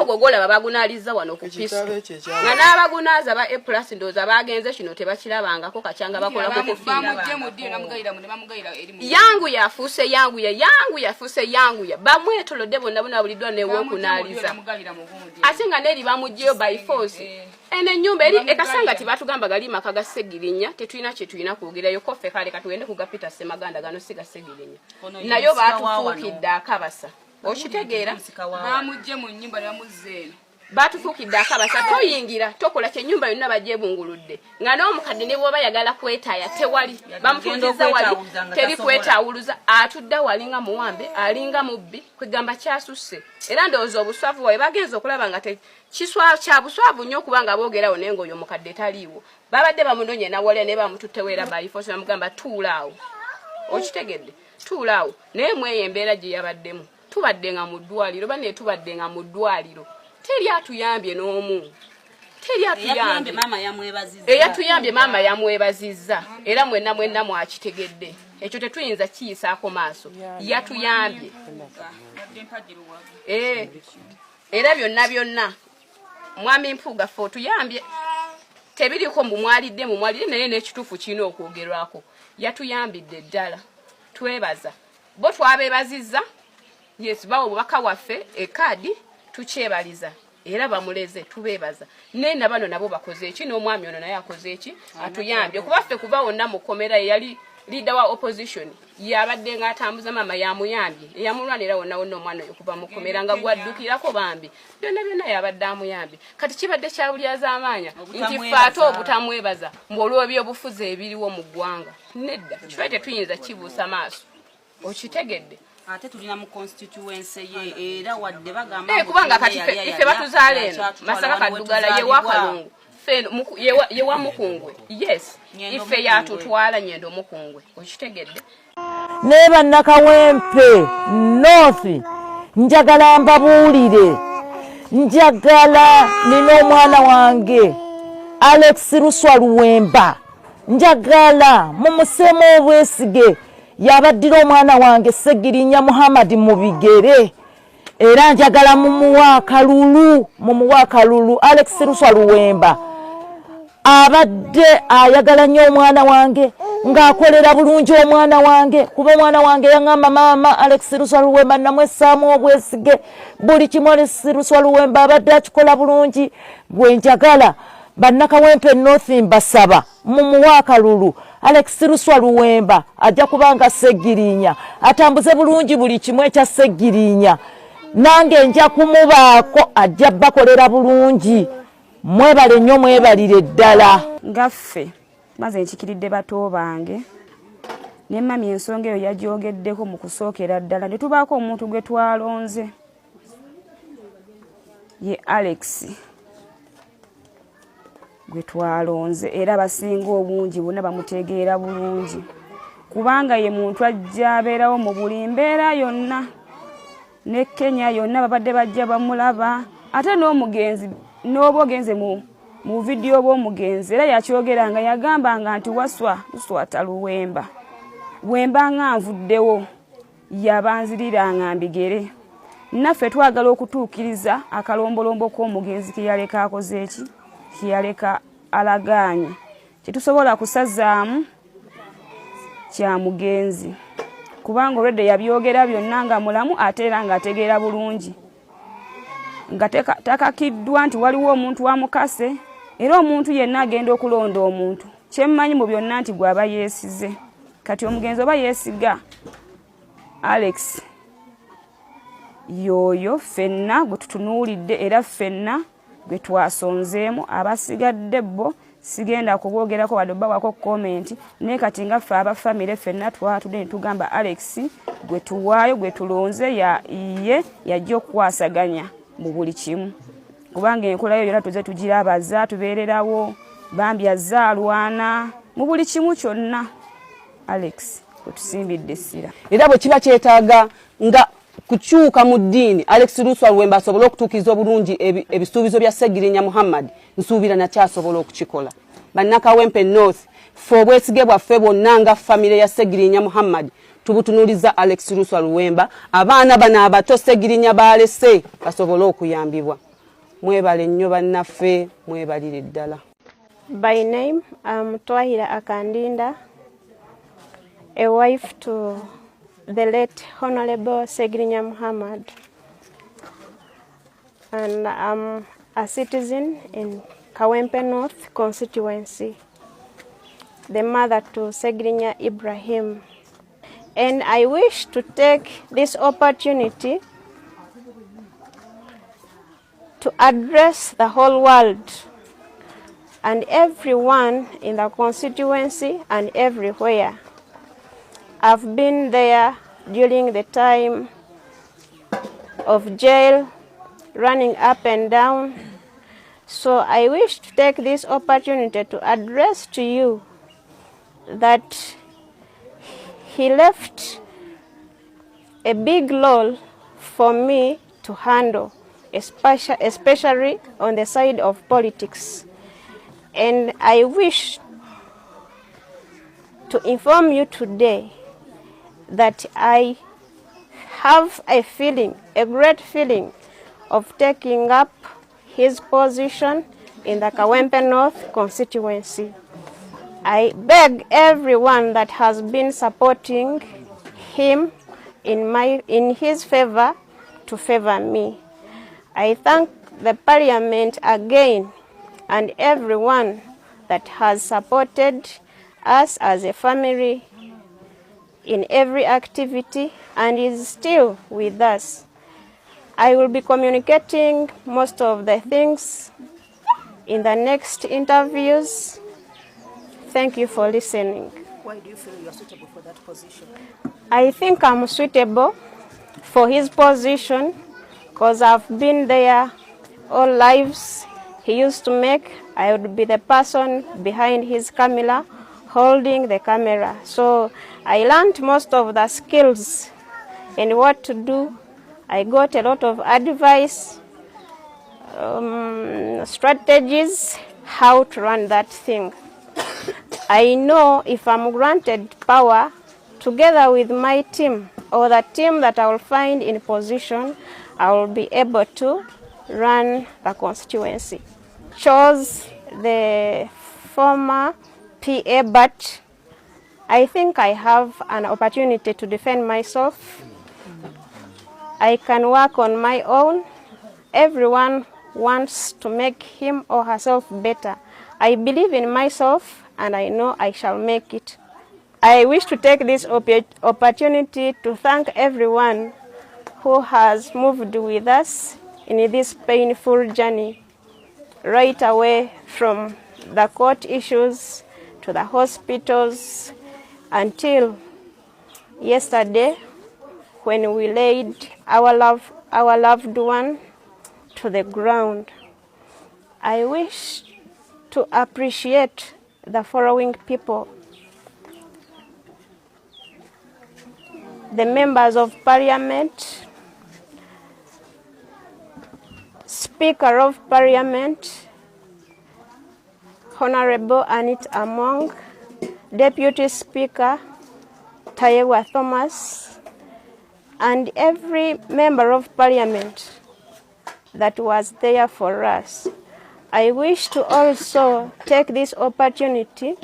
muwogo gola babagunaliza wano ku piso nga n'abagunaza ba A+ ndoza bagenze kino tebakirabangako kachanga bakola ko yangu yafuse yangu ya bamwetolodde bonna bonna buliddwa newo kunaliza ate nga neri bamujjeyo by force ene nyumba eri ekasanga tibatugamba gali makaga segirinya tetulina kye tulina kwogerayo kofe kale katugende kugapita semaganda gano siga segirinya nayo batufukidde akabasa okitegeera bamujje mu nyumba bamuzzeeno batufukidde akabasa toyingira tokola kye nyumba yonna bajebunguludde nga n'omukadde ne bwoba yagala kwetaaya tewali bamufundiza wali teri kwetaawuluza atudda walinga muwambe alinga mubbi kwegamba kyasusse era ndowooza obuswavu bwawe bagenza okulaba nga kya buswavu nnyo okubanga boogerawo naye ng'oyo omukadde taliiwo babadde bamunonye nawalya ne bamututteweera bayifosi bamugamba tuulaawo okitegedde tuulaawo naye mweyo embeera gye yabaddemu tubadde nga mu ddwaliro bane tubadde nga mu ddwaliro teri atuyambye n'omu teri atuyambye mama yamwebazizza era mwenna mwakitegedde ekyo tetuyinza kiyisaako maaso yatuyambye era byonna mwami Mpuuga ffe otuyambye tebiriko mwalidde naye n'ekituufu kirina okwogerwako yatuyambidde ddala twebaza bo twabebazizza yes bawo bubaka waffe ekaadi tukyebaliza era bamuleze tubebaza nena bano nabo bakoze eki n'omwami ono naye akoze eki atuyambye kuba ffe kuba wonna mukomera yali leader wa opposition yabadde nga atambuza mama yamuyambye yamulwanira wonna omwana oyo kuba mukomera nga gwaddukirako bambi byonna yabadde amuyambye kati kibadde kyabulyaza amaanya nti faato obutamwebaza ng'olw'ebyobufuzi ebiriwo mu ggwanga nedda kifaite tetuyinza kibuusa maaso okitegedde ate tulina mu constituency ye era wadde bagamba kubanga kati ife batuzaale eno Masaka Kaddugala ye wakalungu ye wa Mukungwe yes ife yatutwala Nyendo Mukungwe okitegedde ne bannakawempe North njagala mbabuulire njagala nina omwana wange Alex Ruswa Luwemba njagala mumusemo obwesige yabaddira omwana wange Segirinya Muhammad mu bigere era njagala mumuwa akalulu Alex Ruswa Luwemba abadde ayagala nnyo omwana wange ng'akolera bulungi omwana wange kuba omwana wange yaŋŋamba maama Alex Ruswa Luwemba namwessaamu obwesige buli kimu Alex Ruswa Luwemba abadde akikola bulungi gwe njagala bannakawempe North mbasaba mumuwa akalulu Alex Ruswa Luwemba ajja kubanga Segirinya atambuze bulungi buli kimu ekya Segirinya nange nja kumubaako ajja bakolera bulungi mwebale nnyo mwebalire ddala ngaffe maze nkikiridde bato bange ne mami ensonga eyo yagyogeddeko mu kusookera ddala ne tubaako omuntu gwe twalonze ye Alex gwe twalonze era basinga obungi bonna bamutegeera bulungi kubanga ye muntu ajja abeerawo mu buli mbeera yonna ne Kenya yonna babadde bajja bamulaba ate n'omugenzi n'oba ogenze mu vidiyo bw'omugenzi era yakyogeranga yagambanga nti Ruswata Luwemba Wemba nga nvuddewo yabanziriranga mbigere naffe twagala okutuukiriza akalombolombo k'omugenzi keyaleka akoze eki kiyaleka alagaanye kitusobola kusazaamu kya mugenzi kubanga olwedde yabyogera byonna nga mulamu ate era nga ategeera bulungi nga takakiddwa nti waliwo omuntu wamukase era omuntu yenna agenda okulonda omuntu kyemmanyi mu byonna nti gwaba yeesize kati omugenzi oba yeesiga Alex yoyo ffenna gwe tutunuulidde era ffenna gwe twasonzeemu abasigadde bo sigenda kubwogerako wadde obbawako komenti naye kati nga ffe abafamire ffenna twatudde ne tugamba Alex gwe tuwaayo gwe tulonze ye yajja okukwasaganya mu buli kimu kubanga enkola yo yonna tuze tugirabaza tubeererawo bambi azaalwana mu buli kimu kyonna Alex otusimbidde essira era bwe kiba kyetaaga nga kukyuka mu ddiini Alex Ruswa Luwemba asobola okutuukiriza obulungi ebisuubizo bya Segirinya Muhammad nsuubira nakyasobola okukikola bannakawempe North ffe obwesige bwaffe bwonna nga famire ya Segirinya Muhammad tubutunuliza Alex Ruswa Luwemba abaana bano abato Segirinya baalese basobole okuyambibwa mwebale nnyo bannaffe, mwebalire ddala. By name, I'm Twahira Akandinda, a wife to the late Honorable Segirinya Muhammad, and I'm a citizen in Kawempe North constituency, the mother to Segirinya Ibrahim. And I wish to take this opportunity to address the whole world and everyone in the constituency and everywhere. I've been there during the time of jail, running up and down. So I wish to take this opportunity to address to you that he left a big role for me to handle, especially on the side of politics. And I wish to inform you today that I have a feeling, a great feeling of taking up his position in the Kawempe North constituency. I beg everyone that has been supporting him in his favor to favor me. I thank the Parliament again and everyone that has supported us as a family in every activity and is still with us. I will be communicating most of the things in the next interviews. Thank you for listening. Why do you feel you are suitable for that position? I think I'm suitable for his position because I've been there all lives he used to make. I would be the person behind his camera, holding the camera. So I learned most of the skills and what to do. I got a lot of advice, strategies, how to run that thing. I know if I'm granted power, together with my team or the team that I will find in position, I will be able to run the constituency. Chose the former PA, but I think I have an opportunity to defend myself. I can work on my own. Everyone wants to make him or herself better. I believe in myself and I know I shall make it. I wish to take this opportunity to thank everyone who has moved with us in this painful journey, right away from the court issues to the hospitals until yesterday when we laid our loved one to the ground. I wish to appreciate the following people: the members of Parliament, Speaker of Parliament, Honorable Anit Among, Deputy Speaker Tayewa Thomas, and every member of Parliament that was there for us. I wish to also take this opportunity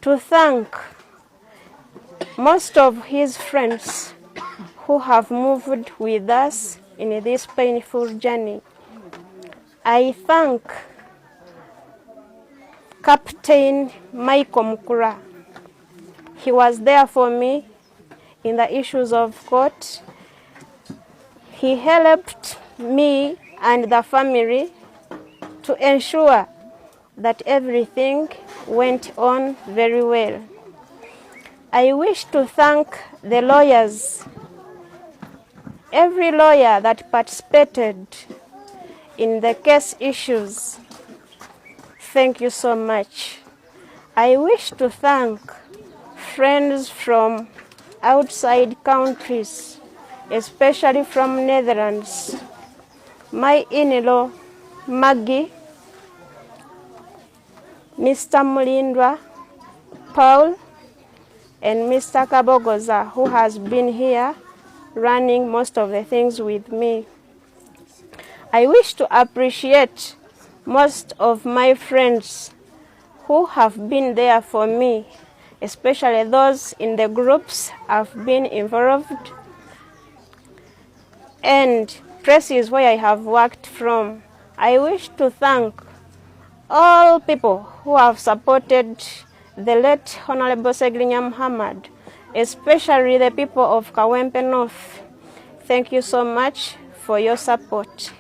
to thank most of his friends who have moved with us in this painful journey. I thank Captain Michael Mukura. He was there for me in the issues of court. He helped me and the family to ensure that everything went on very well. I wish to thank the lawyers, every lawyer that participated in the case issues. Thank you so much. I wish to thank friends from outside countries, especially from Netherlands. My in-law, Maggie, Mr. Mulindwa, Paul, and Mr. Kabogoza, who has been here running most of the things with me. I wish to appreciate most of my friends who have been there for me, especially those in the groups I've been involved and places where I have worked from. I wish to thank all people who have supported the late Honorable Segirinya Muhammad, especially the people of Kawempe North. Thank you so much for your support.